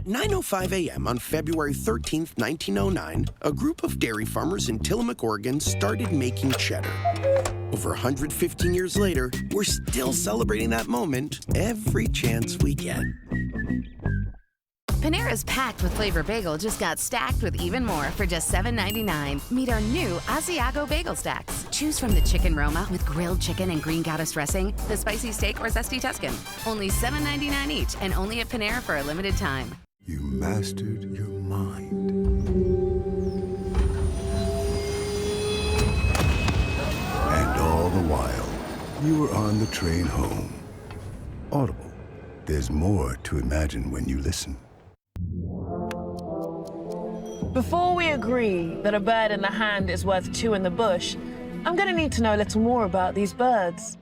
At 9:05 a.m. on February 13th, 1909, a group of dairy farmers in Tillamook, Oregon started making cheddar. Over 115 years later, we're still celebrating that moment every chance we get. Panera's packed with flavor bagel just got stacked with even more for just $7.99. Meet our new Asiago Bagel Stacks. Choose from the chicken Roma with grilled chicken and green goddess dressing, the spicy steak or zesty Tuscan. Only $7.99 each and only at Panera for a limited time. You mastered your mind. And all the while, you were on the train home. Audible. There's more to imagine when you listen. Before we agree that a bird in the hand is worth two in the bush, I'm going to need to know a little more about these birds.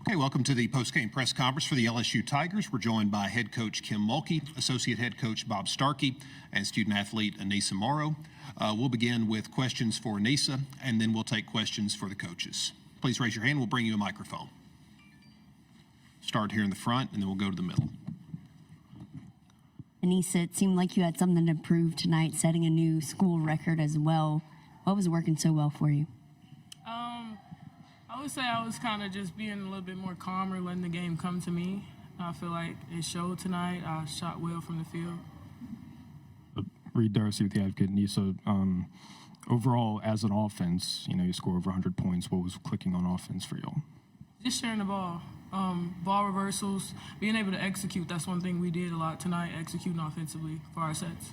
Okay, welcome to the post-game press conference for the LSU Tigers. We're joined by head coach Kim Mulkey, associate head coach Bob Starkey, and student-athlete Aneesah Morrow. We'll begin with questions for Aneesah, and then we'll take questions for the coaches. Please raise your hand. We'll bring you a microphone. Start here in the front, and then we'll go to the middle. Aneesah, it seemed like you had something to prove tonight, setting a new school record as well. What was working so well for you? I would say I was kind of just being a little bit more calmer, letting the game come to me. I feel like it showed tonight. I shot well from the field. Reed Darcy with the Advocate. Aneesah, overall, as an offense, you score over 100 points. What was clicking on offense for you? Just sharing the ball. Ball reversals, being able to execute. That's one thing we did a lot tonight, executing offensively for our sets.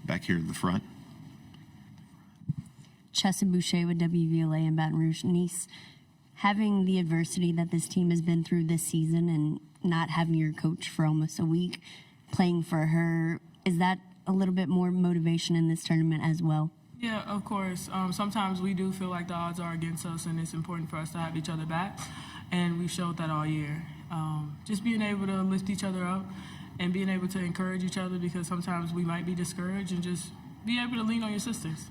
Back here to the front. Chesson Boucher with WVLA in Baton Rouge. Nice, having the adversity that this team has been through this season and not having your coach for almost a week, playing for her, is that a little bit more motivation in this tournament as well? Yeah, of course. Sometimes we do feel like the odds are against us, and it's important for us to have each other back, and we showed that all year. Just being able to lift each other up and being able to encourage each other, because sometimes we might be discouraged, and just be able to lean on your sisters.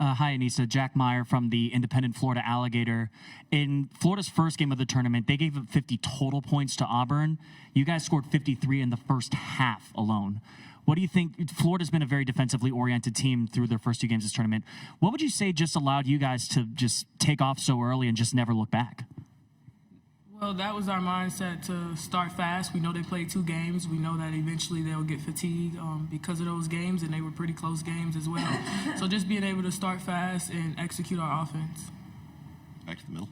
Hi, Aneesah. Jack Meyer from the Independent Florida Alligator. In Florida's first game of the tournament, they gave up 50 total points to Auburn. You guys scored 53 in the first half alone. What do you think? Florida's been a very defensively oriented team through their first two games of this tournament. What would you say just allowed you guys to just take off so early and just never look back? Well, that was our mindset, to start fast. We know they played 2 games. We know that eventually they'll get fatigued because of those games, and they were pretty close games as well. So just being able to start fast and execute our offense. Back to the middle.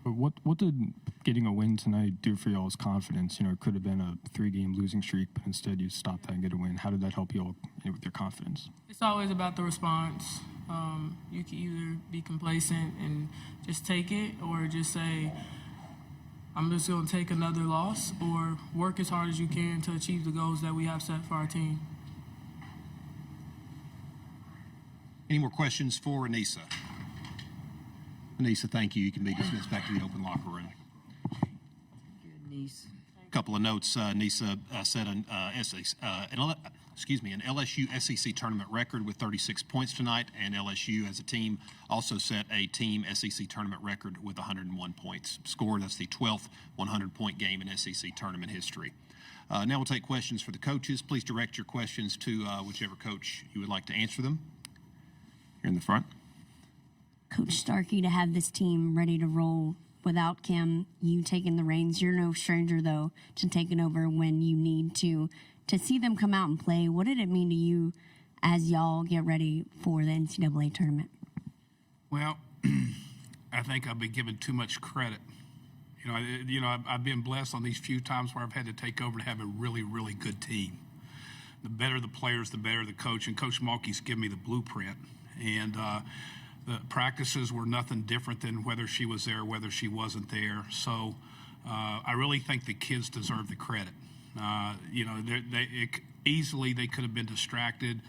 What did getting a win tonight do for y'all's confidence? It could have been a 3-game losing streak, but instead you stopped that and get a win. How did that help you all with your confidence? It's always about the response. You can either be complacent and just take it, or just say, I'm just going to take another loss, or work as hard as you can to achieve the goals that we have set for our team. Any more questions for Aneesah? Aneesah, thank you. You can be dismissed back to the open locker room. A couple of notes. Aneesah set an LSU SEC tournament record with 36 points tonight, and LSU as a team also set a team SEC tournament record with 101 points scored. That's the 12th 100-point game in SEC tournament history. Now we'll take questions for the coaches. Please direct your questions to whichever coach you would like to answer them. Here in the front. Coach Starkey, to have this team ready to roll without Kim, you taking the reins. You're no stranger, though, to taking over when you need to see them come out and play. What did it mean to you as y'all get ready for the NCAA tournament? Well, I think I've been given too much credit. I've been blessed on these few times where I've had to take over to have a really, really good team. The better the players, the better the coach. And Coach Mulkey's given me the blueprint. And the practices were nothing different than whether she was there or whether she wasn't there. So I really think the kids deserve the credit. Easily they could have been distracted,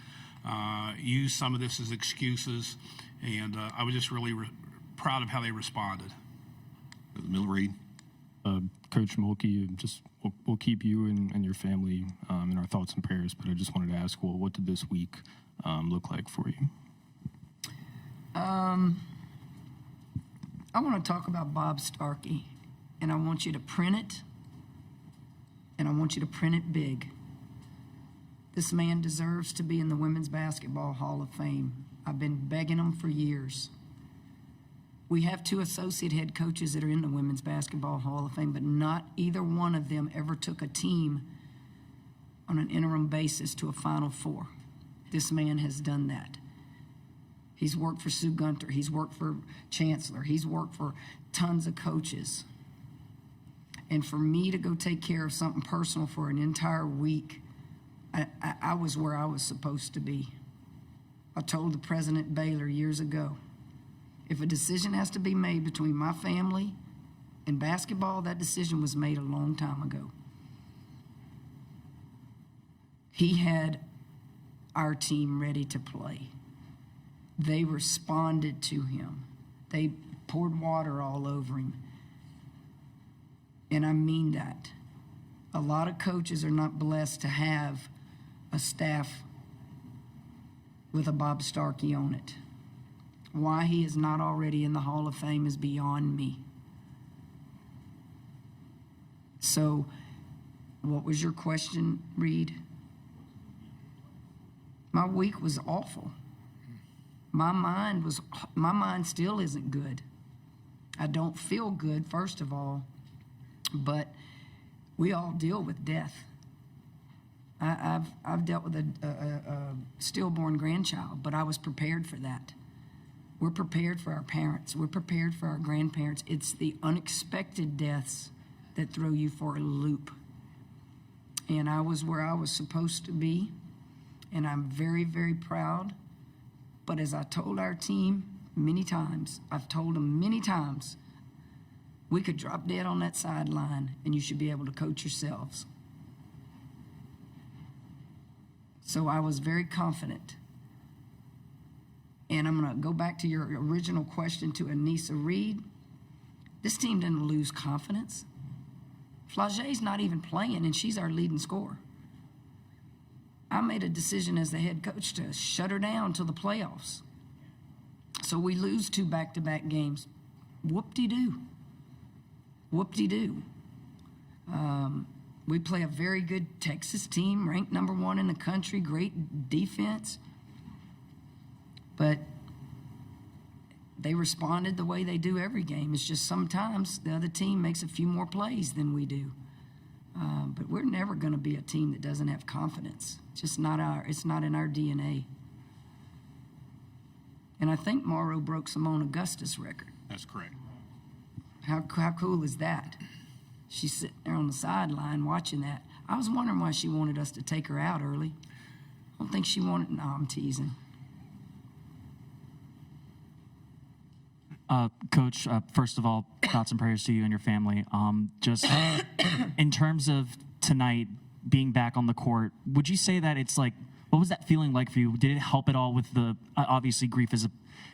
used some of this as excuses, and I was just really proud of how they responded. The middle read. Coach Mulkey, we'll keep you and your family in our thoughts and prayers, but I just wanted to ask, what did this week look like for you? I want to talk about Bob Starkey, and I want you to print it, and I want you to print it big. This man deserves to be in the Women's Basketball Hall of Fame. I've been begging him for years. We have 2 associate head coaches that are in the Women's Basketball Hall of Fame, but not either one of them ever took a team on an interim basis to a Final Four. This man has done that. He's worked for Sue Gunter. He's worked for Chancellor. He's worked for tons of coaches. And for me to go take care of something personal for an entire week, I was where I was supposed to be. I told the president Baylor years ago, if a decision has to be made between my family and basketball, that decision was made a long time ago. He had our team ready to play. They responded to him. They poured water all over him. And I mean that. A lot of coaches are not blessed to have a staff with a Bob Starkey on it. Why he is not already in the Hall of Fame is beyond me. So, what was your question, Reed? My week was awful. My mind still isn't good. I don't feel good, first of all, but we all deal with death. I've dealt with a stillborn grandchild, but I was prepared for that. We're prepared for our parents. We're prepared for our grandparents. It's the unexpected deaths that throw you for a loop. And I was where I was supposed to be, and I'm very, very proud. But as I told our team many times, I've told them many times, we could drop dead on that sideline, and you should be able to coach yourselves. So I was very confident. And I'm going to go back to your original question to Aneesah Reed. This team didn't lose confidence. Flage's not even playing, and she's our leading scorer. I made a decision as the head coach to shut her down till the playoffs. So we lose 2 back-to-back games. Whoop-de-doo. Whoop-de-doo. We play a very good Texas team, ranked number 1 in the country, great defense. But they responded the way they do every game. It's just sometimes the other team makes a few more plays than we do. But we're never going to be a team that doesn't have confidence. It's not in our DNA. And I think Morrow broke Simone Augusta's record. That's correct. How cool is that? She's sitting there on the sideline watching that. I was wondering why she wanted us to take her out early. I don't think she wanted. No, I'm teasing. Coach, first of all, thoughts and prayers to you and your family. Just in terms of tonight being back on the court, would you say that it's like, what was that feeling like for you? Did it help at all with the, obviously grief is a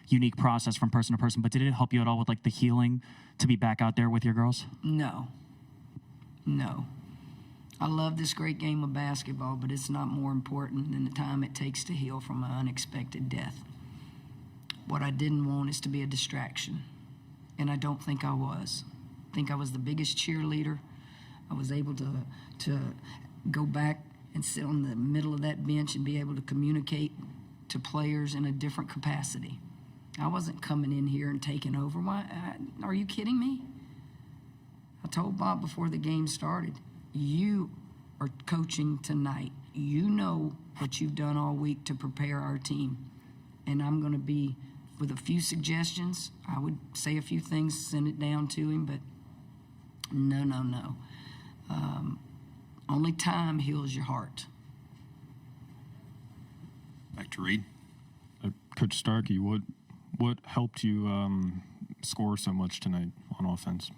unique process from person to person, but did it help you at all with like the healing to be back out there with your girls? No. I love this great game of basketball, but it's not more important than the time it takes to heal from an unexpected death. What I didn't want is to be a distraction, and I don't think I was. I think I was the biggest cheerleader. I was able to go back and sit on the middle of that bench and be able to communicate to players in a different capacity. I wasn't coming in here and taking over. Why? Are you kidding me? I told Bob before the game started, you are coaching tonight. You know what you've done all week to prepare our team, and I'm going to be with a few suggestions. I would say a few things, send it down to him, but no. Only time heals your heart. Back to Reed. Coach Starkey, what helped you score so much tonight on offense?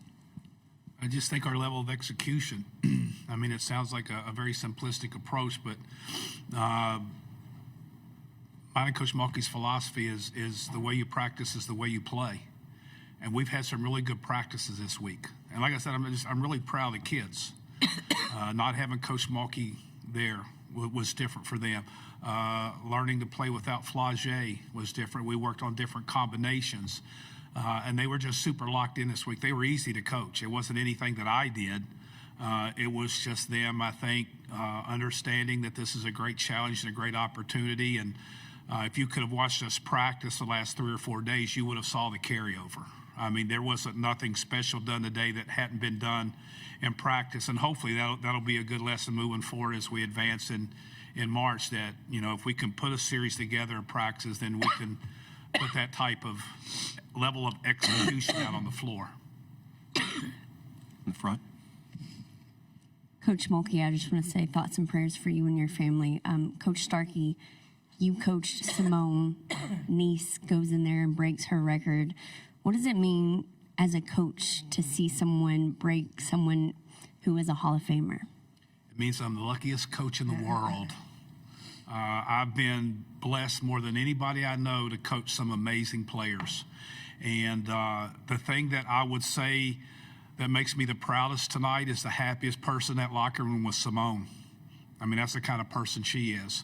I just think our level of execution. I mean, it sounds like a very simplistic approach, but mine and Coach Mulkey's philosophy is the way you practice is the way you play. And we've had some really good practices this week. And like I said, I'm really proud of the kids. Not having Coach Mulkey there was different for them. Learning to play without Flage was different. We worked on different combinations. And they were just super locked in this week. They were easy to coach. It wasn't anything that I did. It was just them, I think, understanding that this is a great challenge and a great opportunity. And if you could have watched us practice the last 3 or 4 days, you would have saw the carryover. I mean, there wasn't nothing special done today that hadn't been done in practice. And hopefully that'll be a good lesson moving forward as we advance in March, that, you know, if we can put a series together in practice, then we can put that type of level of execution out on the floor. In front. Coach Mulkey, I just want to say thoughts and prayers for you and your family. Coach Starkey, you coached Simone. Niece goes in there and breaks her record. What does it mean as a coach to see someone break someone who is a Hall of Famer? It means I'm the luckiest coach in the world. I've been blessed more than anybody I know to coach some amazing players. And the thing that I would say that makes me the proudest tonight is the happiest person in that locker room was Simone. I mean, that's the kind of person she is.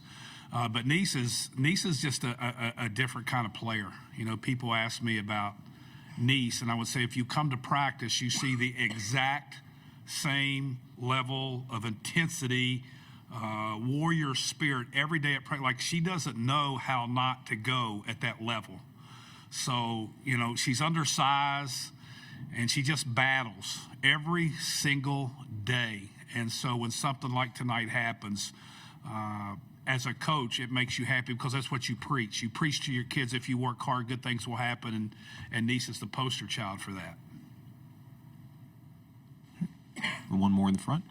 But Niece is just a different kind of player. You know, people ask me about Niece, and I would say if you come to practice, you see the exact same level of intensity, warrior spirit every day at practice. Like, she doesn't know how not to go at that level. So, you know, she's undersized, and she just battles every single day. And so when something like tonight happens, as a coach, it makes you happy because that's what you preach. You preach to your kids, if you work hard, good things will happen, and Niece is the poster child for that. One more in the front.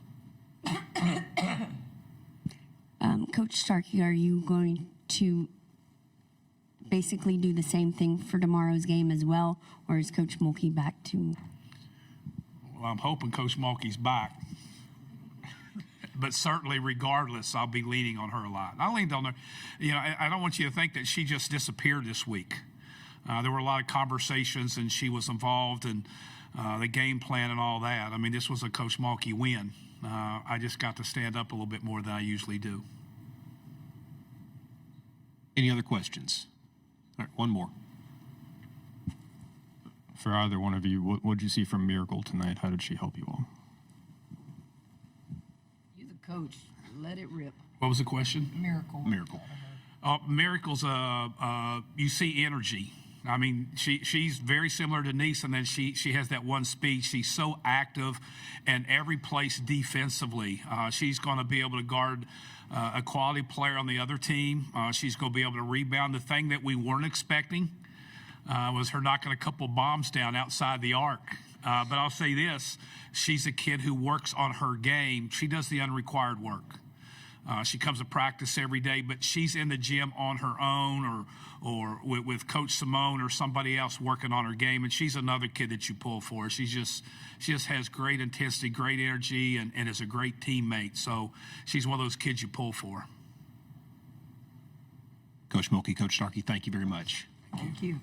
Coach Starkey, are you going to basically do the same thing for tomorrow's game as well, or is Coach Mulkey back to? Well, I'm hoping Coach Mulkey's back. But certainly, regardless, I'll be leaning on her a lot. I leaned on her. You know, I don't want you to think that she just disappeared this week. There were a lot of conversations, and she was involved in the game plan and all that. I mean, this was a Coach Mulkey win. I just got to stand up a little bit more than I usually do. Any other questions? All right, one more. For either one of you, what did you see from Miracle tonight? How did she help you all? You're the coach. Let it rip. What was the question? Miracle. Miracle's, you see energy. I mean, she's very similar to Niece, and then she has that one speed. She's so active in every place defensively. She's going to be able to guard a quality player on the other team. She's going to be able to rebound. The thing that we weren't expecting was her knocking a couple bombs down outside the arc. But I'll say this, she's a kid who works on her game. She does the unrequired work. She comes to practice every day, but she's in the gym on her own or with Coach Simone or somebody else working on her game, and she's another kid that you pull for. She just has great intensity, great energy, and is a great teammate. So she's one of those kids you pull for. Coach Mulkey, Coach Starkey, thank you very much. Thank you.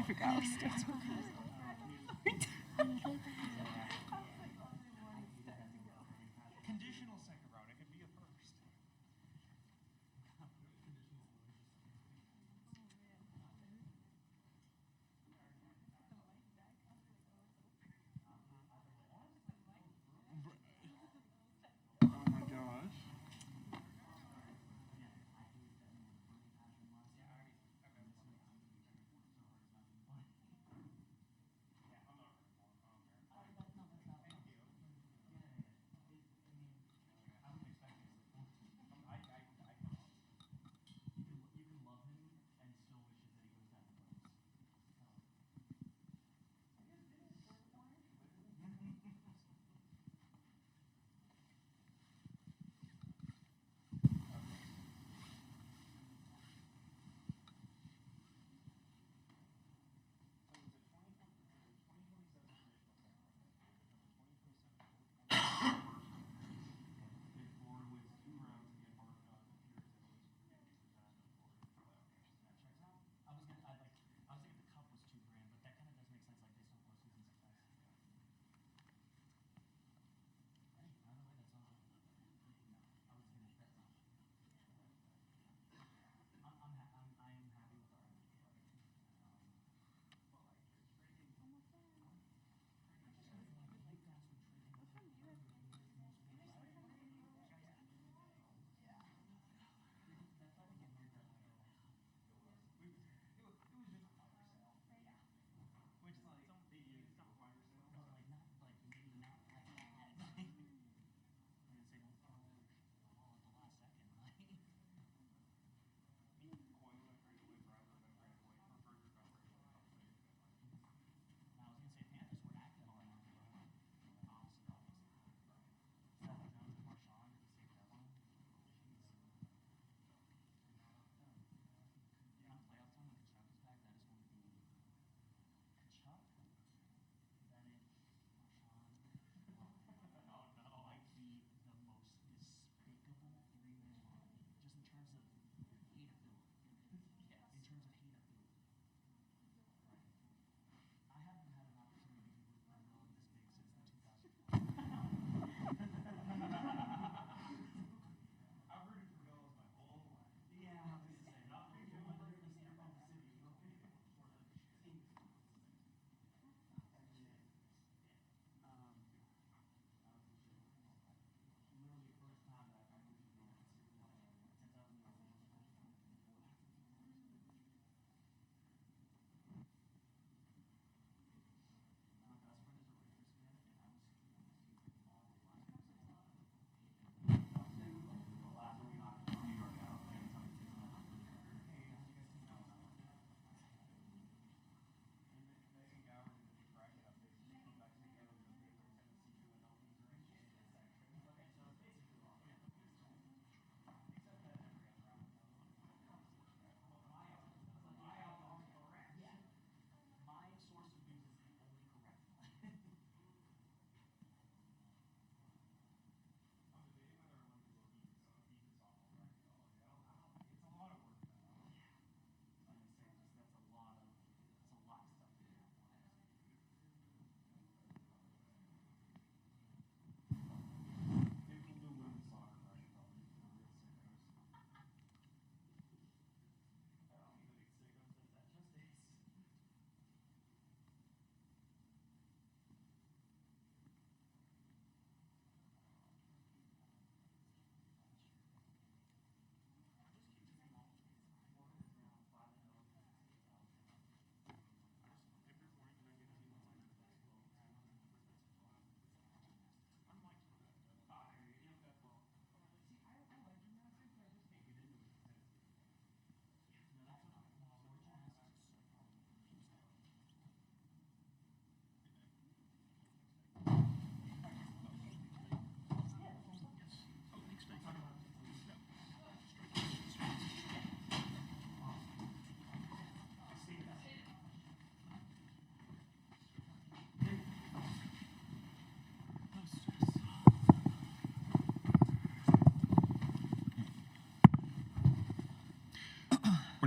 forgot I was still Conditional second round. It could be a first. Oh my gosh.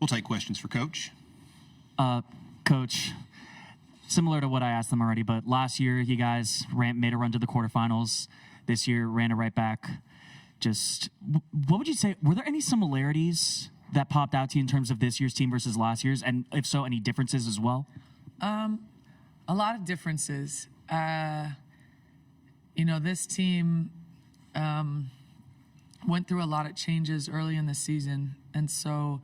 We'll take questions for Coach. Coach, similar to what I asked them already, but last year you guys made a run to the quarterfinals. This year ran it right back. Just, what would you say, were there any similarities that popped out to you in terms of this year's team versus last year's? And if so, any differences as well? A lot of differences. This team went through a lot of changes early in the season. And so,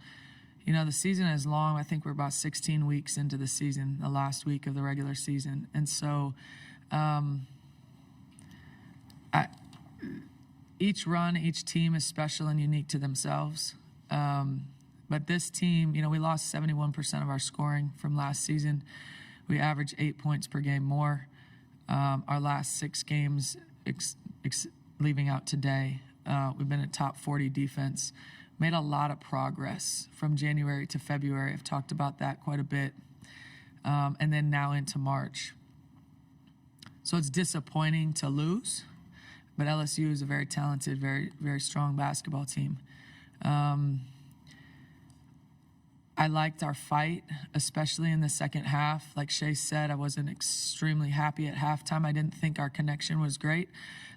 the season is long. I think we're about 16 weeks into the season, the last week of the regular season. And so each run, each team is special and unique to themselves. But this team, we lost 71% of our scoring from last season. We averaged 8 points per game more. Our last 6 games, leaving out today, we've been at top 40 defense. Made a lot of progress from January to February. I've talked about that quite a bit. And then now into March. So it's disappointing to lose, but LSU is a very talented, very, very strong basketball team. I liked our fight, especially in the second half. Like Shay said, I wasn't extremely happy at halftime. I didn't think our connection was great.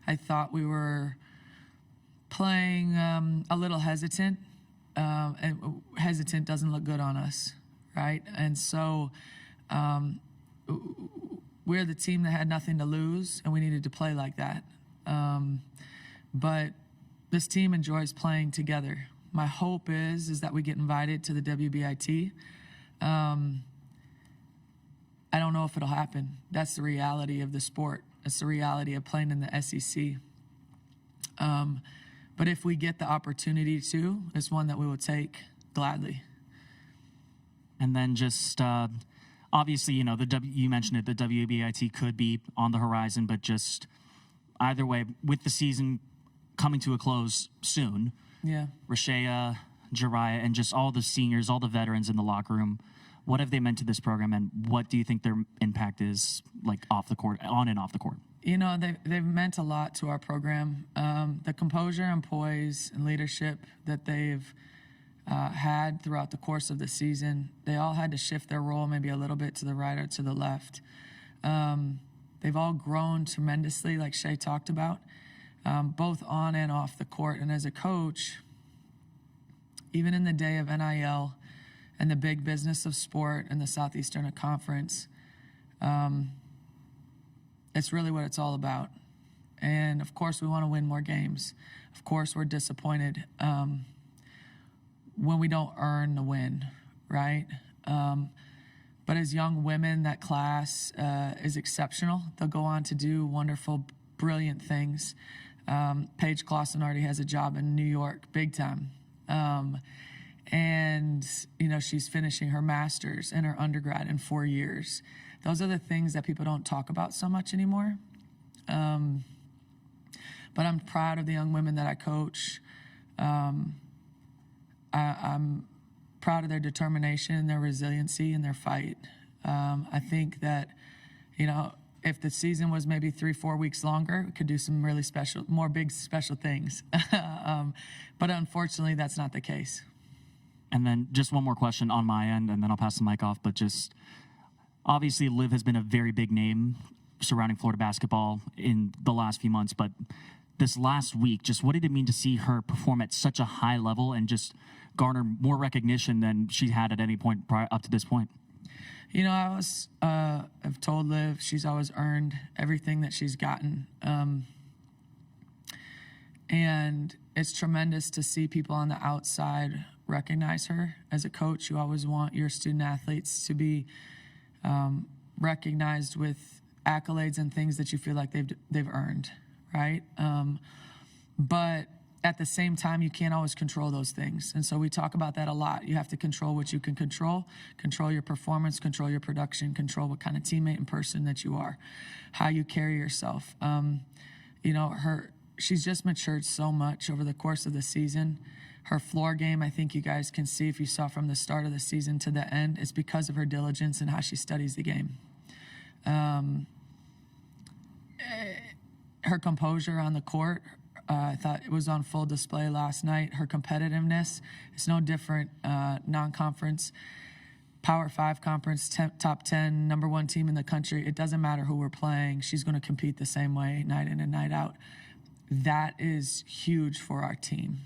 I thought we were playing a little hesitant, and hesitant doesn't look good on us, right? And so we're the team that had nothing to lose, and we needed to play like that. But this team enjoys playing together. My hope is that we get invited to the WBIT. I don't know if it'll happen. That's the reality of the sport. That's the reality of playing in the SEC. But if we get the opportunity to, it's one that we will take gladly. And then just obviously, you mentioned it, the WBIT could be on the horizon, but just either way, with the season coming to a close soon, yeah, Rashea, Jariah, and just all the seniors, all the veterans in the locker room, what have they meant to this program, and what do you think their impact is, like off the court, on and off the court? They've meant a lot to our program. The composure and poise and leadership that they've had throughout the course of the season, they all had to shift their role maybe a little bit to the right or to the left. They've all grown tremendously, like Shay talked about, both on and off the court. And as a coach, even in the day of NIL and the big business of sport and the Southeastern Conference, it's really what it's all about. And of course, we want to win more games. Of course, we're disappointed when we don't earn the win, right? But as young women, that class is exceptional. They'll go on to do wonderful, brilliant things. Paige Clausen already has a job in New York, big time. And, she's finishing her master's and her undergrad in 4 years. Those are the things that people don't talk about so much anymore. But I'm proud of the young women that I coach. I'm proud of their determination, their resiliency, and their fight. I think that, if the season was maybe 3-4 weeks longer, we could do some really more big special things. But unfortunately, that's not the case. And then just one more question on my end, and then I'll pass the mic off. But just obviously, Liv has been a very big name surrounding Florida basketball in the last few months. But this last week, just what did it mean to see her perform at such a high level and just garner more recognition than she had at any point up to this point? I've told Liv she's always earned everything that she's gotten. And it's tremendous to see people on the outside recognize her. As a coach, you always want your student athletes to be recognized with accolades and things that you feel like they've earned, right? But at the same time, you can't always control those things. And so we talk about that a lot. You have to control what you can control your performance, control your production, control what kind of teammate and person that you are, how you carry yourself. She's just matured so much over the course of the season. Her floor game, I think you guys can see if you saw from the start of the season to the end, it's because of her diligence and how she studies the game. Her composure on the court, I thought it was on full display last night. Her competitiveness is no different. Non-conference, Power 5 conference, top 10, number 1 team in the country. It doesn't matter who we're playing. She's going to compete the same way night in and night out. That is huge for our team.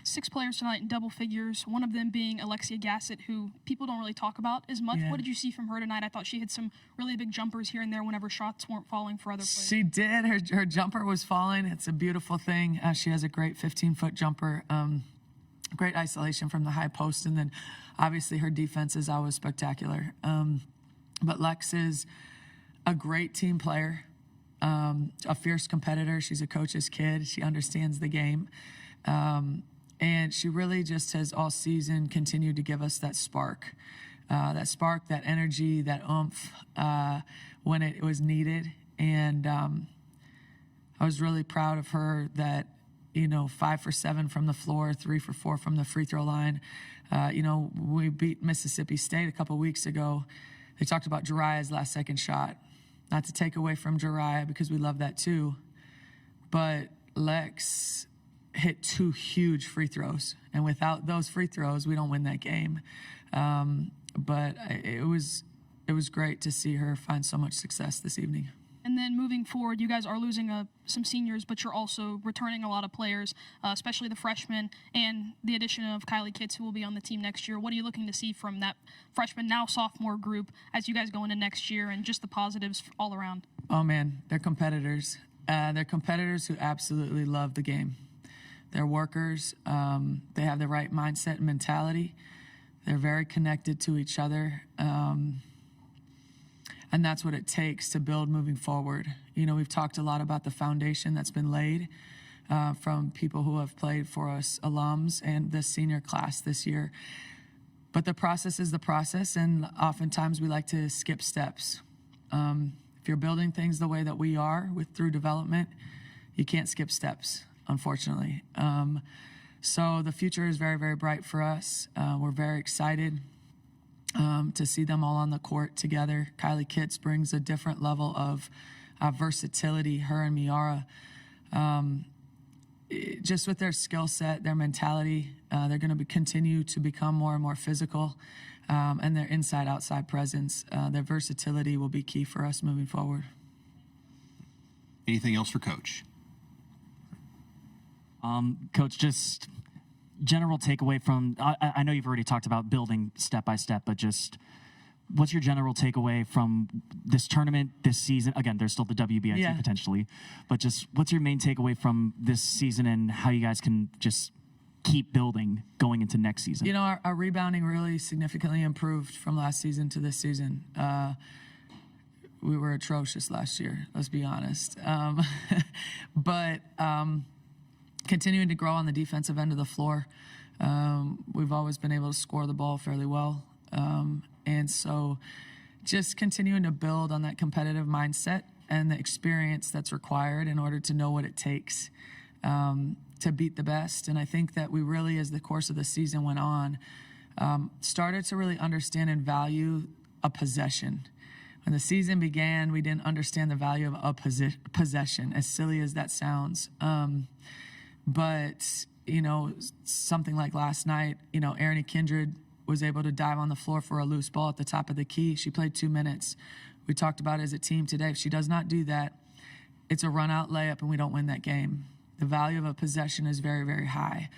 6 players tonight in double figures, one of them being Alexia Gassett, who people don't really talk about as much. Yeah. What did you see from her tonight? I thought she had some really big jumpers here and there whenever shots weren't falling for other players. She did. Her jumper was falling. It's a beautiful thing. She has a great 15-foot jumper, great isolation from the high post, and then obviously her defense is always spectacular. But Lex is a great team player, a fierce competitor. She's a coach's kid. She understands the game. And she really just has all season continued to give us that spark, that energy, that oomph when it was needed. And I was really proud of her that, 5 for 7 from the floor, 3 for 4 from the free throw line. We beat Mississippi State a couple weeks ago. They talked about Jariah's last second shot. Not to take away from Jariah, because we love that too. But Lex hit 2 huge free throws, and without those free throws, we don't win that game. But it was great to see her find so much success this evening. And then moving forward, you guys are losing some seniors, but you're also returning a lot of players, especially the freshmen, and the addition of Kylie Kitts, who will be on the team next year. What are you looking to see from that freshman, now sophomore group as you guys go into next year, and just the positives all around? Oh, man, they're competitors. They're competitors who absolutely love the game. They're workers. They have the right mindset and mentality. They're very connected to each other. And that's what it takes to build moving forward. We've talked a lot about the foundation that's been laid from people who have played for us, alums, and the senior class this year. But the process is the process, and oftentimes we like to skip steps. If you're building things the way that we are through development, you can't skip steps, unfortunately. So the future is very, very bright for us. We're very excited to see them all on the court together. Kylie Kitts brings a different level of versatility, her and Miara. Just with their skill set, their mentality, they're going to continue to become more and more physical, and their inside-outside presence, their versatility will be key for us moving forward. Anything else for Coach? Coach, just general takeaway from, I know you've already talked about building step by step, but just what's your general takeaway from this tournament, this season? Again, there's still the WBIT potentially, but just what's your main takeaway from this season and how you guys can just keep building going into next season? Our rebounding really significantly improved from last season to this season. We were atrocious last year, let's be honest. But continuing to grow on the defensive end of the floor. We've always been able to score the ball fairly well. And so just continuing to build on that competitive mindset and the experience that's required in order to know what it takes to beat the best. And I think that we really, as the course of the season went on, started to really understand and value a possession. When the season began, we didn't understand the value of a possession, as silly as that sounds. But, something like last night, Erin Kindred was able to dive on the floor for a loose ball at the top of the key. She played 2 minutes. We talked about it as a team today. If she does not do that, it's a run-out layup and we don't win that game. The value of a possession is very, very high.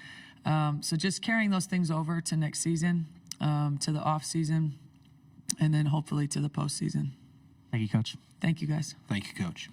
So just carrying those things over to next season, to the off season, and then hopefully to the postseason. Thank you, Coach. Thank you, guys. Thank you, Coach.